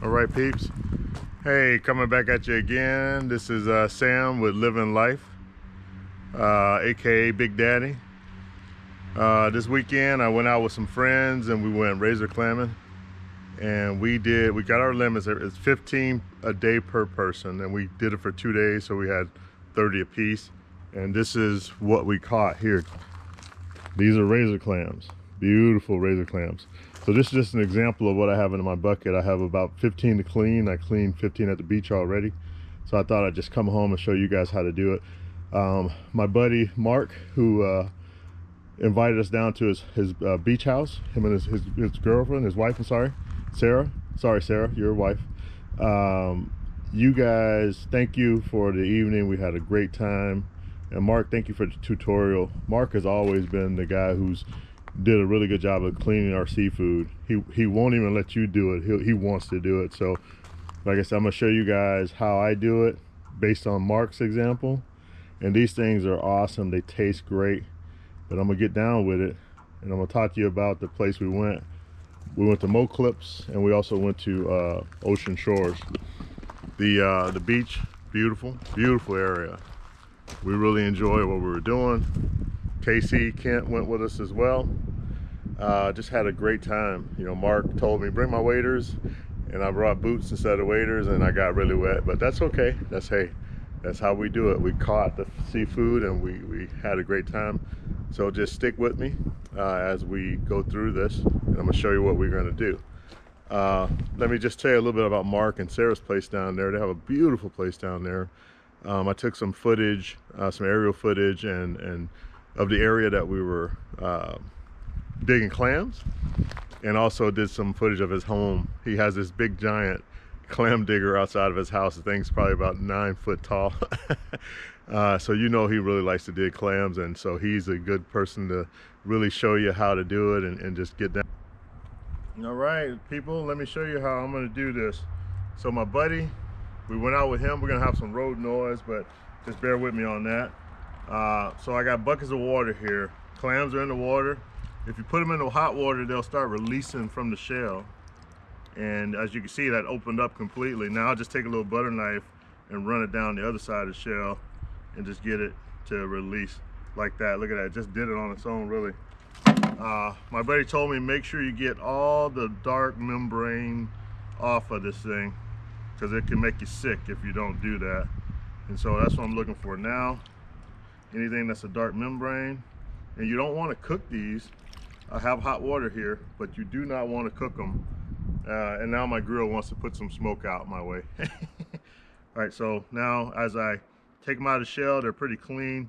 All right, peeps. Hey, coming back at you again. This is Sam with Living Life, aka Big Daddy. This weekend I went out with some friends and we went razor clamming, and we got our limits. It's 15 a day per person, and we did it for 2 days, so we had 30 a piece. And this is what we caught here. These are razor clams, beautiful razor clams. So this is just an example of what I have in my bucket. I have about 15 to clean. I cleaned 15 at the beach already. So I thought I'd just come home and show you guys how to do it. My buddy Mark, who invited us down to his beach house, him and his girlfriend, his wife, I'm sorry, Sarah. Sorry, Sarah, your wife. You guys, thank you for the evening. We had a great time. And Mark, thank you for the tutorial. Mark has always been the guy who's did a really good job of cleaning our seafood. He won't even let you do it. He wants to do it. So like I said, I'm gonna show you guys how I do it based on Mark's example. And these things are awesome. They taste great. But I'm gonna get down with it, and I'm gonna talk to you about the place we went. We went to Moclips, and we also went to Ocean Shores. The beach, beautiful area. We really enjoyed what we were doing. Casey, Kent went with us as well. Just had a great time. You know, Mark told me bring my waders, and I brought boots instead of waders, and I got really wet, but that's okay. That's how we do it. We caught the seafood and we had a great time. So just stick with me as we go through this, and I'm gonna show you what we're gonna do. Let me just tell you a little bit about Mark and Sarah's place down there. They have a beautiful place down there. I took some footage, some aerial footage and of the area that we were digging clams, and also did some footage of his home. He has this big giant clam digger outside of his house. The thing's probably about 9 foot tall. So you know he really likes to dig clams, and so he's a good person to really show you how to do it and just get down. All right, people, let me show you how I'm gonna do this. So my buddy, we went out with him. We're gonna have some road noise, but just bear with me on that. So I got buckets of water here. Clams are in the water. If you put them in the hot water, they'll start releasing from the shell. And as you can see, that opened up completely. Now I'll just take a little butter knife and run it down the other side of the shell and just get it to release like that. Look at that, it just did it on its own, really. My buddy told me make sure you get all the dark membrane off of this thing, because it can make you sick if you don't do that. And so that's what I'm looking for now. Anything that's a dark membrane. And you don't want to cook these. I have hot water here, but you do not want to cook them. And now my grill wants to put some smoke out my way. All right, so now as I take them out of the shell, they're pretty clean.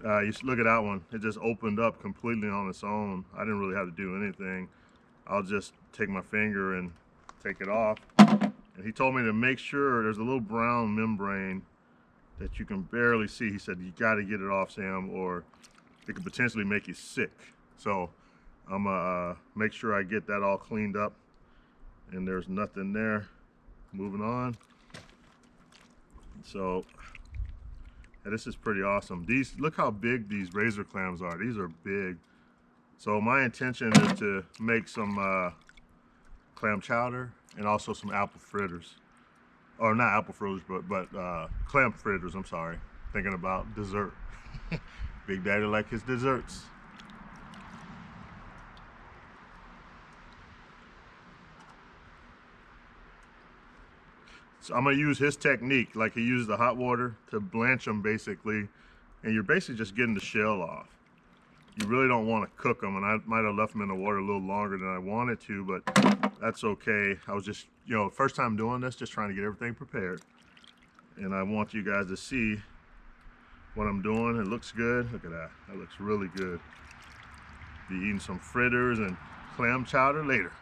You look at that one, it just opened up completely on its own. I didn't really have to do anything. I'll just take my finger and take it off. And he told me to make sure there's a little brown membrane that you can barely see. He said, you gotta get it off, Sam, or it could potentially make you sick. So I'm gonna make sure I get that all cleaned up, and there's nothing there. Moving on. So this is pretty awesome. These, look how big these razor clams are. These are big. So my intention is to make some clam chowder and also some apple fritters. Or not apple fritters, but clam fritters, I'm sorry. Thinking about dessert. Big Daddy like his desserts. So I'm gonna use his technique, like he used the hot water to blanch them basically, and you're basically just getting the shell off. You really don't want to cook them, and I might have left them in the water a little longer than I wanted to, but that's okay. I was just, you know, first time doing this, just trying to get everything prepared. And I want you guys to see what I'm doing. It looks good. Look at that. That looks really good. Be eating some fritters and clam chowder later.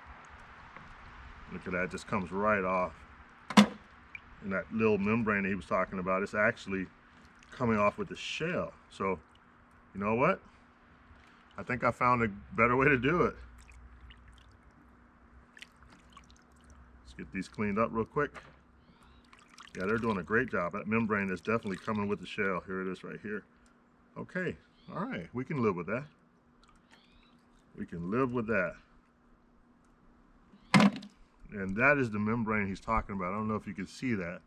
Look at that. It just comes right off. And that little membrane that he was talking about, it's actually coming off with the shell. So, you know what? I think I found a better way to do it. Let's get these cleaned up real quick. Yeah, they're doing a great job. That membrane is definitely coming with the shell. Here it is right here. Okay, all right, we can live with that. We can live with that. And that is the membrane he's talking about. I don't know if you can see that,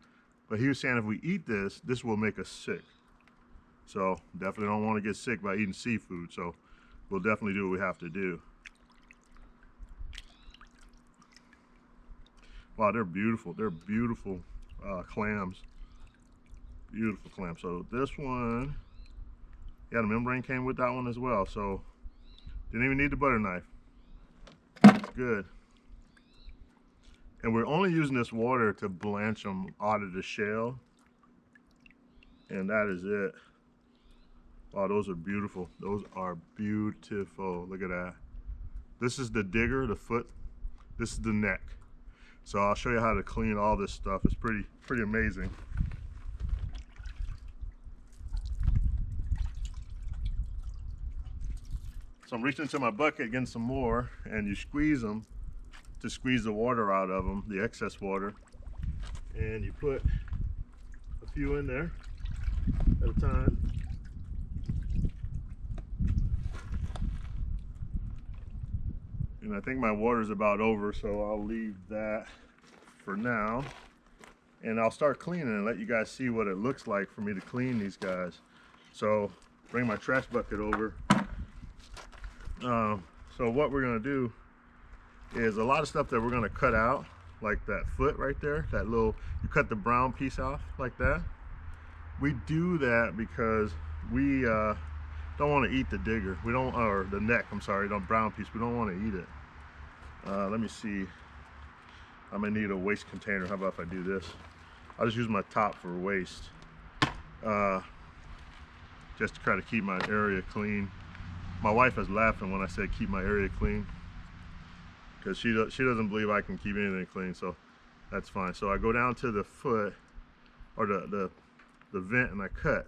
but he was saying if we eat this, this will make us sick. So definitely don't want to get sick by eating seafood. So we'll definitely do what we have to do. Wow, they're beautiful. They're beautiful clams. Beautiful clams. So this one, yeah, the membrane came with that one as well. So didn't even need the butter knife. It's good. And we're only using this water to blanch them out of the shell. And that is it. Wow, those are beautiful. Those are beautiful. Look at that. This is the digger, the foot. This is the neck. So I'll show you how to clean all this stuff. It's pretty amazing. So I'm reaching into my bucket, getting some more, and you squeeze them to squeeze the water out of them, the excess water. And you put a few in there at a time. And I think my water's about over, so I'll leave that for now. And I'll start cleaning and let you guys see what it looks like for me to clean these guys. So bring my trash bucket over. So what we're gonna do is a lot of stuff that we're gonna cut out, like that foot right there, that little, you cut the brown piece off like that. We do that because we don't want to eat the digger. We don't, or the neck, I'm sorry, the brown piece. We don't want to eat it. Let me see. I may need a waste container. How about if I do this? I'll just use my top for waste. Just to try to keep my area clean. My wife is laughing when I said keep my area clean, because she doesn't believe I can keep anything clean, so that's fine. So I go down to the foot, or the vent, and I cut.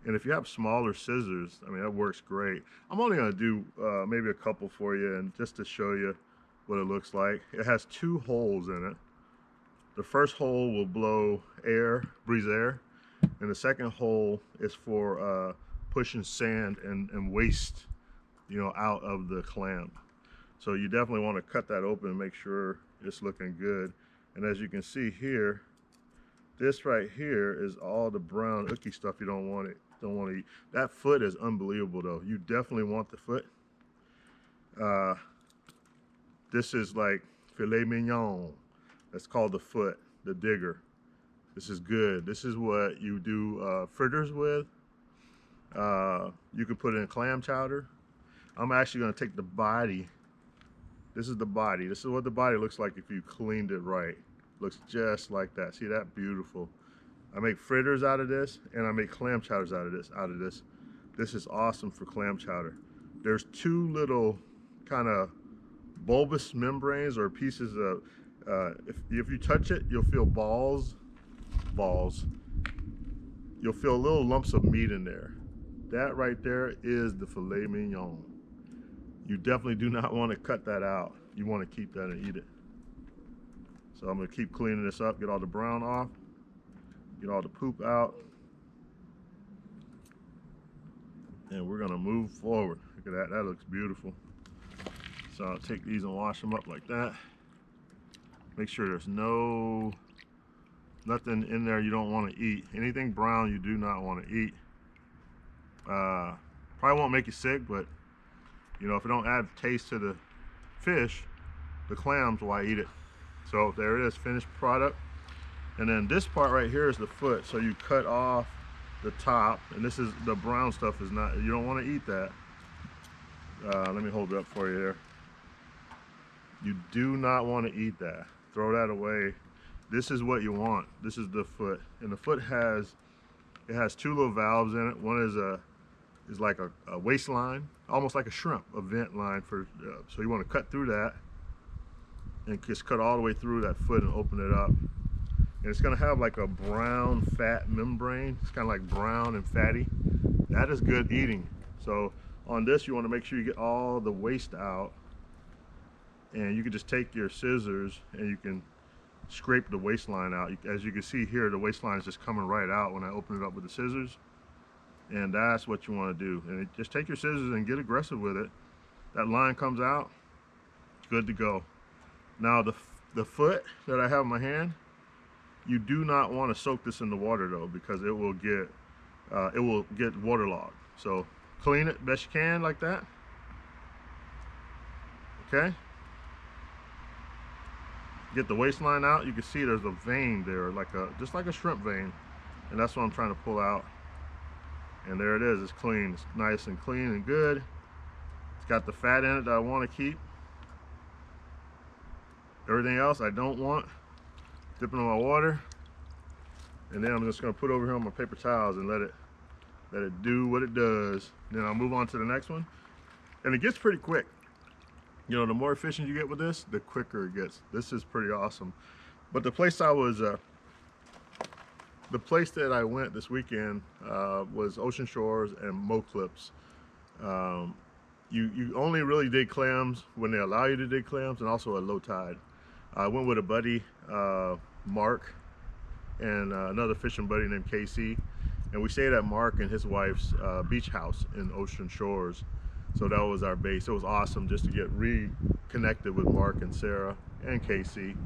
And if you have smaller scissors, I mean, that works great. I'm only gonna do maybe a couple for you, and just to show you what it looks like. It has 2 holes in it. The first hole will blow air, breeze air, and the second hole is for pushing sand and waste, you know, out of the clam. So you definitely want to cut that open and make sure it's looking good. And as you can see here, this right here is all the brown icky stuff you don't want to eat. That foot is unbelievable though. You definitely want the foot. This is like filet mignon. That's called the foot, the digger. This is good. This is what you do fritters with. You can put it in clam chowder. I'm actually gonna take the body. This is the body. This is what the body looks like if you cleaned it right. Looks just like that. See that? Beautiful. I make fritters out of this, and I make clam chowders out of this. This is awesome for clam chowder. There's 2 little kind of bulbous membranes or pieces of, if you touch it, you'll feel balls. You'll feel little lumps of meat in there. That right there is the filet mignon. You definitely do not want to cut that out. You want to keep that and eat it. So I'm going to keep cleaning this up, get all the brown off, get all the poop out. And we're going to move forward. Look at that. That looks beautiful. So I'll take these and wash them up like that. Make sure there's nothing in there you don't want to eat. Anything brown you do not want to eat. Probably won't make you sick, but you know, if it don't add taste to the fish, the clams, why eat it? So there it is, finished product. And then this part right here is the foot. So you cut off the top, and this is the brown stuff. Is not, you don't want to eat that. Let me hold it up for you here. You do not want to eat that. Throw that away. This is what you want. This is the foot, and the foot has 2 little valves in it. One is like a waistline, almost like a shrimp, a vent line for. So you want to cut through that, and just cut all the way through that foot and open it up. And it's gonna have like a brown fat membrane. It's kind of like brown and fatty. That is good eating. So on this, you want to make sure you get all the waste out. And you can just take your scissors and you can scrape the waistline out. As you can see here, the waistline is just coming right out when I open it up with the scissors. And that's what you want to do. And just take your scissors and get aggressive with it. That line comes out, good to go. Now the foot that I have in my hand, you do not want to soak this in the water though, because it will get waterlogged. So clean it best you can like that. Okay. Get the waistline out. You can see there's a vein there, just like a shrimp vein, and that's what I'm trying to pull out. And there it is. It's clean. It's nice and clean and good. It's got the fat in it that I want to keep. Everything else I don't want. Dip it in my water, and then I'm just going to put over here on my paper towels and let it do what it does. Then I'll move on to the next one, and it gets pretty quick. You know, the more efficient you get with this, the quicker it gets. This is pretty awesome. But the place that I went this weekend was Ocean Shores and Moclips. You only really dig clams when they allow you to dig clams, and also at low tide. I went with a buddy, Mark, and another fishing buddy named Casey, and we stayed at Mark and his wife's beach house in Ocean Shores. So that was our base. It was awesome just to get reconnected with Mark and Sarah and Casey.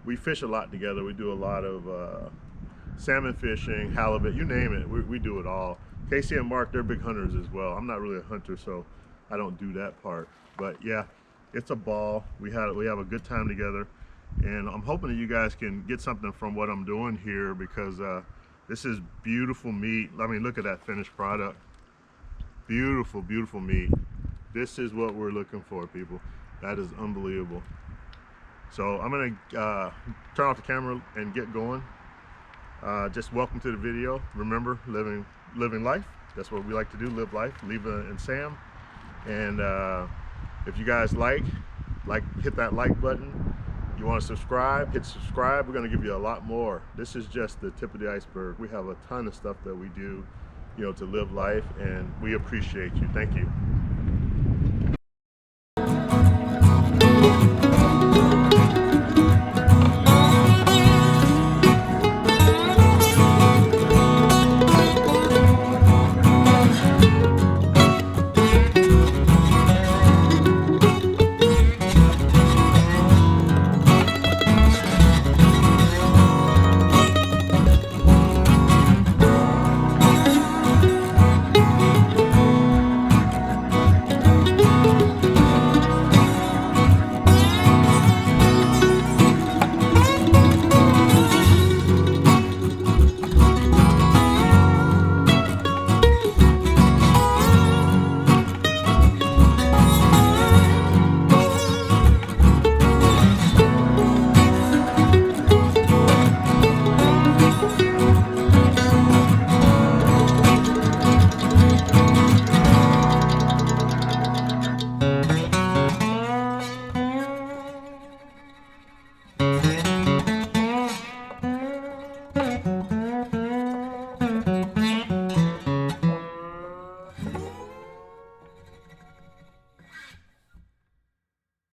We fish a lot together. We do a lot of salmon fishing, halibut, you name it. We do it all. Casey and Mark, they're big hunters as well. I'm not really a hunter, so I don't do that part. But yeah, it's a ball. We have a good time together, and I'm hoping that you guys can get something from what I'm doing here, because this is beautiful meat. I mean, look at that finished product. Beautiful, beautiful meat. This is what we're looking for, people. That is unbelievable. So I'm gonna turn off the camera and get going. Just welcome to the video. Remember, living life. That's what we like to do, live life. Leva and Sam. And if you guys hit that like button. You want to subscribe, hit subscribe. We're going to give you a lot more. This is just the tip of the iceberg. We have a ton of stuff that we do, you know, to live life, and we appreciate you. Thank you.